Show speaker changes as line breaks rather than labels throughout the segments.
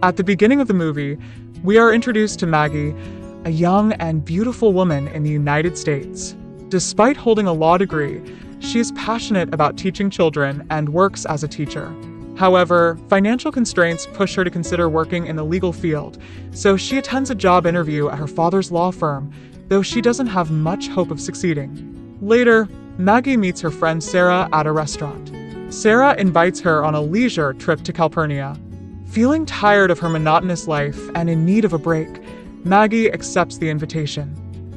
At the beginning of the movie, we are introduced to Maggie, a young and beautiful woman in the United States. Despite holding a law degree, she is passionate about teaching children and works as a teacher. However, financial constraints push her to consider working in the legal field, so she attends a job interview at her father's law firm, though she doesn't have much hope of succeeding. Later, Maggie meets her friend Sarah at a restaurant. Sarah invites her on a leisure trip to Calpurnia. Feeling tired of her monotonous life and in need of a break, Maggie accepts the invitation.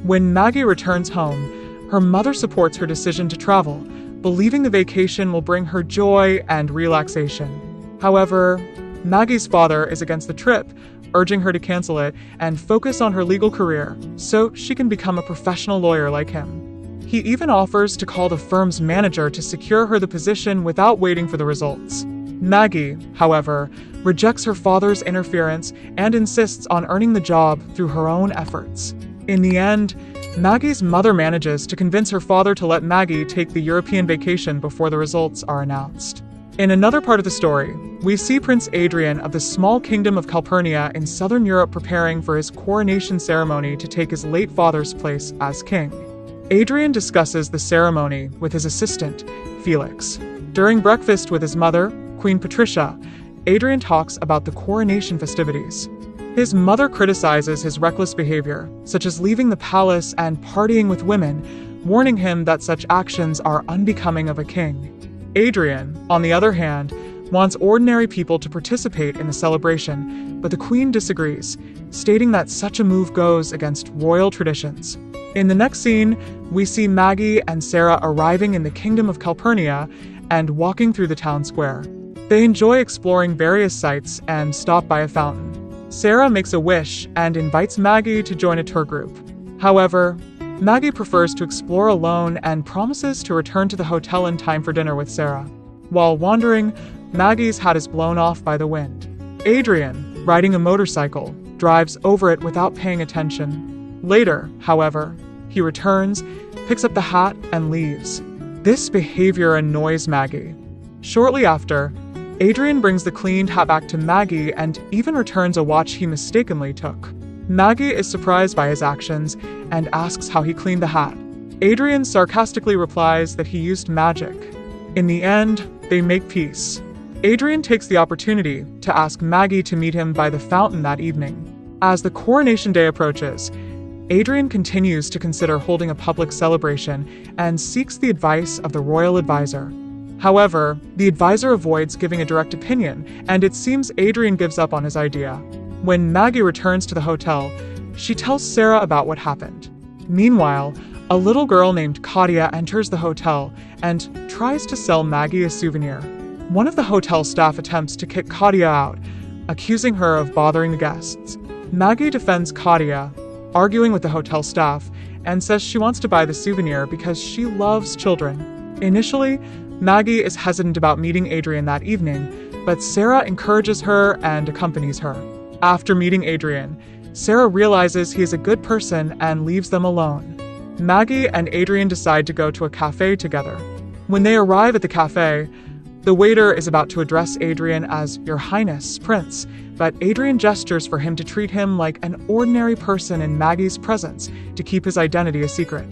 When Maggie returns home, her mother supports her decision to travel, believing the vacation will bring her joy and relaxation. However, Maggie's father is against the trip, urging her to cancel it and focus on her legal career so she can become a professional lawyer like him. He even offers to call the firm's manager to secure her the position without waiting for the results. Maggie, however, rejects her father's interference and insists on earning the job through her own efforts. In the end, Maggie's mother manages to convince her father to let Maggie take the European vacation before the results are announced. In another part of the story, we see Prince Adrian of the small kingdom of Calpurnia in southern Europe preparing for his coronation ceremony to take his late father's place as king. Adrian discusses the ceremony with his assistant, Felix. During breakfast with his mother, Queen Patricia, Adrian talks about the coronation festivities. His mother criticizes his reckless behavior, such as leaving the palace and partying with women, warning him that such actions are unbecoming of a king. Adrian, on the other hand, wants ordinary people to participate in the celebration, but the queen disagrees, stating that such a move goes against royal traditions. In the next scene, we see Maggie and Sarah arriving in the kingdom of Calpurnia and walking through the town square. They enjoy exploring various sites and stop by a fountain. Sarah makes a wish and invites Maggie to join a tour group. However, Maggie prefers to explore alone and promises to return to the hotel in time for dinner with Sarah. While wandering, Maggie's hat is blown off by the wind. Adrian, riding a motorcycle, drives over it without paying attention. Later, however, he returns, picks up the hat, and leaves. This behavior annoys Maggie. Shortly after, Adrian brings the cleaned hat back to Maggie and even returns a watch he mistakenly took. Maggie is surprised by his actions and asks how he cleaned the hat. Adrian sarcastically replies that he used magic. In the end, they make peace. Adrian takes the opportunity to ask Maggie to meet him by the fountain that evening. As the coronation day approaches, Adrian continues to consider holding a public celebration and seeks the advice of the royal advisor. However, the advisor avoids giving a direct opinion, and it seems Adrian gives up on his idea. When Maggie returns to the hotel, she tells Sarah about what happened. Meanwhile, a little girl named Katia enters the hotel and tries to sell Maggie a souvenir. One of the hotel staff attempts to kick Katia out, accusing her of bothering the guests. Maggie defends Katia, arguing with the hotel staff, and says she wants to buy the souvenir because she loves children. Initially, Maggie is hesitant about meeting Adrian that evening, but Sarah encourages her and accompanies her. After meeting Adrian, Sarah realizes he is a good person and leaves them alone. Maggie and Adrian decide to go to a cafe together. When they arrive at the cafe, the waiter is about to address Adrian as Your Highness, Prince, but Adrian gestures for him to treat him like an ordinary person in Maggie's presence to keep his identity a secret.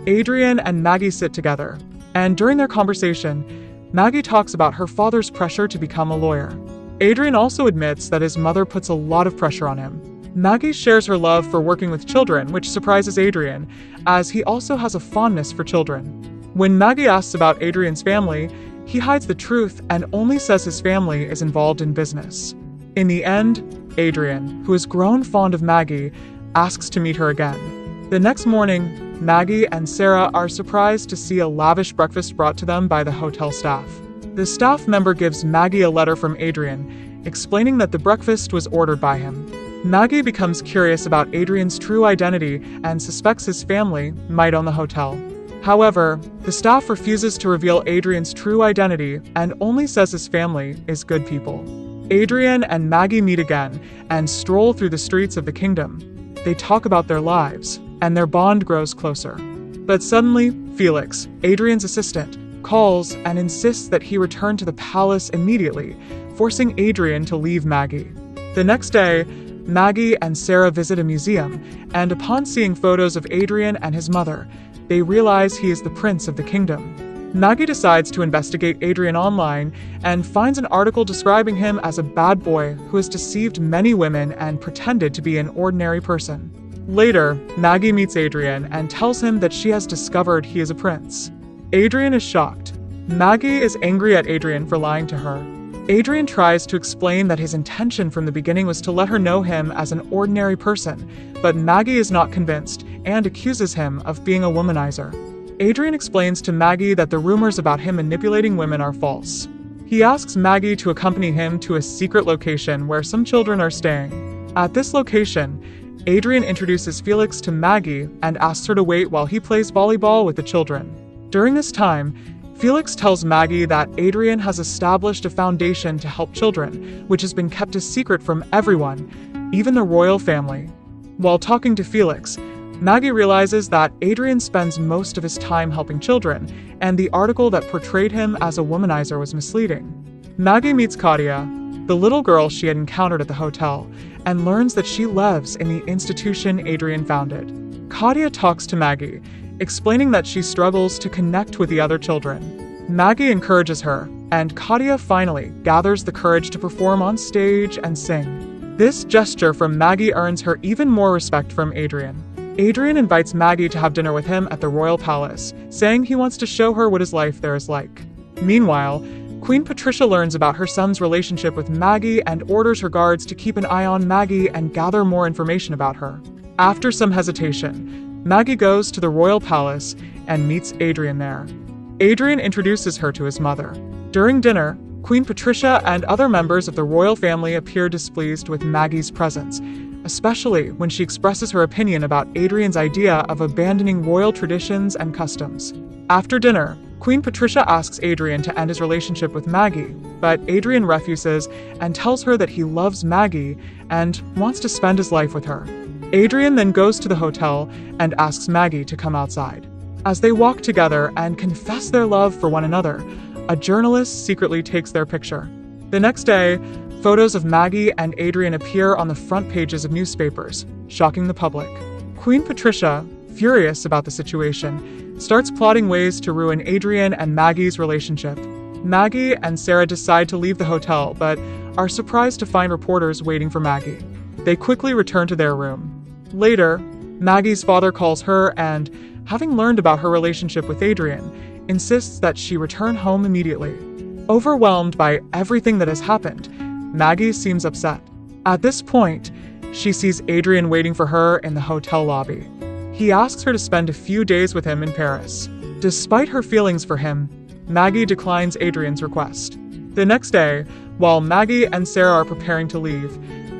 Adrian and Maggie sit together, and during their conversation, Maggie talks about her father's pressure to become a lawyer. Adrian also admits that his mother puts a lot of pressure on him. Maggie shares her love for working with children, which surprises Adrian, as he also has a fondness for children. When Maggie asks about Adrian's family, he hides the truth and only says his family is involved in business. In the end, Adrian, who has grown fond of Maggie, asks to meet her again. The next morning, Maggie and Sarah are surprised to see a lavish breakfast brought to them by the hotel staff. The staff member gives Maggie a letter from Adrian, explaining that the breakfast was ordered by him. Maggie becomes curious about Adrian's true identity and suspects his family might own the hotel. However, the staff refuses to reveal Adrian's true identity and only says his family is good people. Adrian and Maggie meet again and stroll through the streets of the kingdom. They talk about their lives, and their bond grows closer. But suddenly, Felix, Adrian's assistant, calls and insists that he return to the palace immediately, forcing Adrian to leave Maggie. The next day, Maggie and Sarah visit a museum, and upon seeing photos of Adrian and his mother, they realize he is the prince of the kingdom. Maggie decides to investigate Adrian online and finds an article describing him as a bad boy who has deceived many women and pretended to be an ordinary person. Later, Maggie meets Adrian and tells him that she has discovered he is a prince. Adrian is shocked. Maggie is angry at Adrian for lying to her. Adrian tries to explain that his intention from the beginning was to let her know him as an ordinary person, but Maggie is not convinced and accuses him of being a womanizer. Adrian explains to Maggie that the rumors about him manipulating women are false. He asks Maggie to accompany him to a secret location where some children are staying. At this location, Adrian introduces Felix to Maggie and asks her to wait while he plays volleyball with the children. During this time, Felix tells Maggie that Adrian has established a foundation to help children, which has been kept a secret from everyone, even the royal family. While talking to Felix, Maggie realizes that Adrian spends most of his time helping children, and the article that portrayed him as a womanizer was misleading. Maggie meets Katia, the little girl she had encountered at the hotel, and learns that she lives in the institution Adrian founded. Katia talks to Maggie, explaining that she struggles to connect with the other children. Maggie encourages her, and Katia finally gathers the courage to perform on stage and sing. This gesture from Maggie earns her even more respect from Adrian. Adrian invites Maggie to have dinner with him at the royal palace, saying he wants to show her what his life there is like. Meanwhile, Queen Patricia learns about her son's relationship with Maggie and orders her guards to keep an eye on Maggie and gather more information about her. After some hesitation, Maggie goes to the royal palace and meets Adrian there. Adrian introduces her to his mother. During dinner, Queen Patricia and other members of the royal family appear displeased with Maggie's presence, especially when she expresses her opinion about Adrian's idea of abandoning royal traditions and customs. After dinner, Queen Patricia asks Adrian to end his relationship with Maggie, but Adrian refuses and tells her that he loves Maggie and wants to spend his life with her. Adrian then goes to the hotel and asks Maggie to come outside. As they walk together and confess their love for one another, a journalist secretly takes their picture. The next day, photos of Maggie and Adrian appear on the front pages of newspapers, shocking the public. Queen Patricia, furious about the situation, starts plotting ways to ruin Adrian and Maggie's relationship. Maggie and Sarah decide to leave the hotel, but are surprised to find reporters waiting for Maggie. They quickly return to their room. Later, Maggie's father calls her and, having learned about her relationship with Adrian, insists that she return home immediately. Overwhelmed by everything that has happened, Maggie seems upset. At this point, she sees Adrian waiting for her in the hotel lobby. He asks her to spend a few days with him in Paris. Despite her feelings for him, Maggie declines Adrian's request. The next day, while Maggie and Sarah are preparing to leave,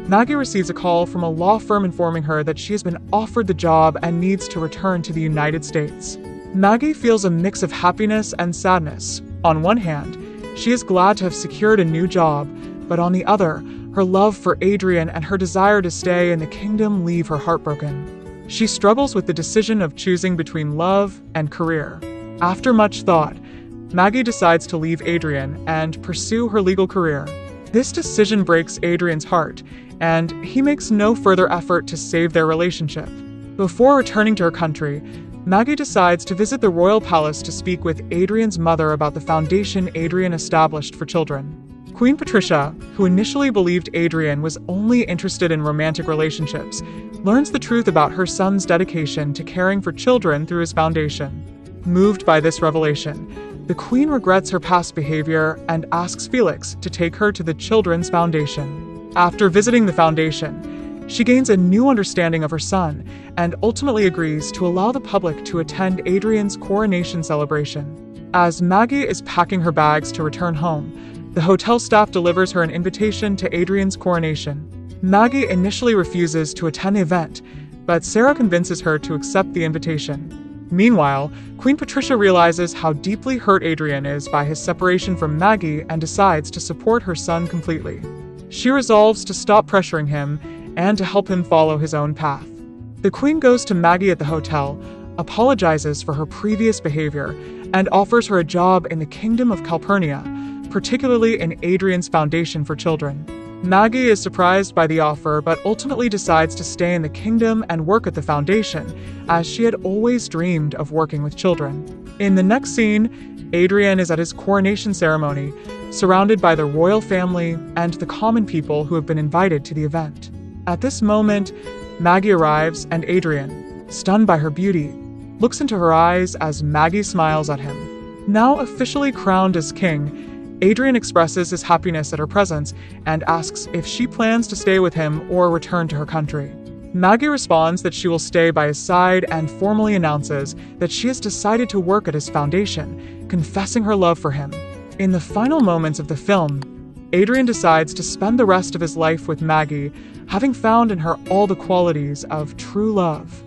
Maggie receives a call from a law firm informing her that she has been offered the job and needs to return to the United States. Maggie feels a mix of happiness and sadness. On one hand, she is glad to have secured a new job, but on the other, her love for Adrian and her desire to stay in the kingdom leave her heartbroken. She struggles with the decision of choosing between love and career. After much thought, Maggie decides to leave Adrian and pursue her legal career. This decision breaks Adrian's heart, and he makes no further effort to save their relationship. Before returning to her country, Maggie decides to visit the royal palace to speak with Adrian's mother about the foundation Adrian established for children. Queen Patricia, who initially believed Adrian was only interested in romantic relationships, learns the truth about her son's dedication to caring for children through his foundation. Moved by this revelation, the queen regrets her past behavior and asks Felix to take her to the Children's Foundation. After visiting the foundation, she gains a new understanding of her son and ultimately agrees to allow the public to attend Adrian's coronation celebration. As Maggie is packing her bags to return home, the hotel staff delivers her an invitation to Adrian's coronation. Maggie initially refuses to attend the event, but Sarah convinces her to accept the invitation. Meanwhile, Queen Patricia realizes how deeply hurt Adrian is by his separation from Maggie and decides to support her son completely. She resolves to stop pressuring him and to help him follow his own path. The queen goes to Maggie at the hotel, apologizes for her previous behavior, and offers her a job in the Kingdom of Calpurnia, particularly in Adrian's Foundation for Children. Maggie is surprised by the offer but ultimately decides to stay in the kingdom and work at the foundation, as she had always dreamed of working with children. In the next scene, Adrian is at his coronation ceremony, surrounded by the royal family and the common people who have been invited to the event. At this moment, Maggie arrives and Adrian, stunned by her beauty, looks into her eyes as Maggie smiles at him. Now officially crowned as king, Adrian expresses his happiness at her presence and asks if she plans to stay with him or return to her country. Maggie responds that she will stay by his side and formally announces that she has decided to work at his foundation, confessing her love for him. In the final moments of the film, Adrian decides to spend the rest of his life with Maggie, having found in her all the qualities of true love.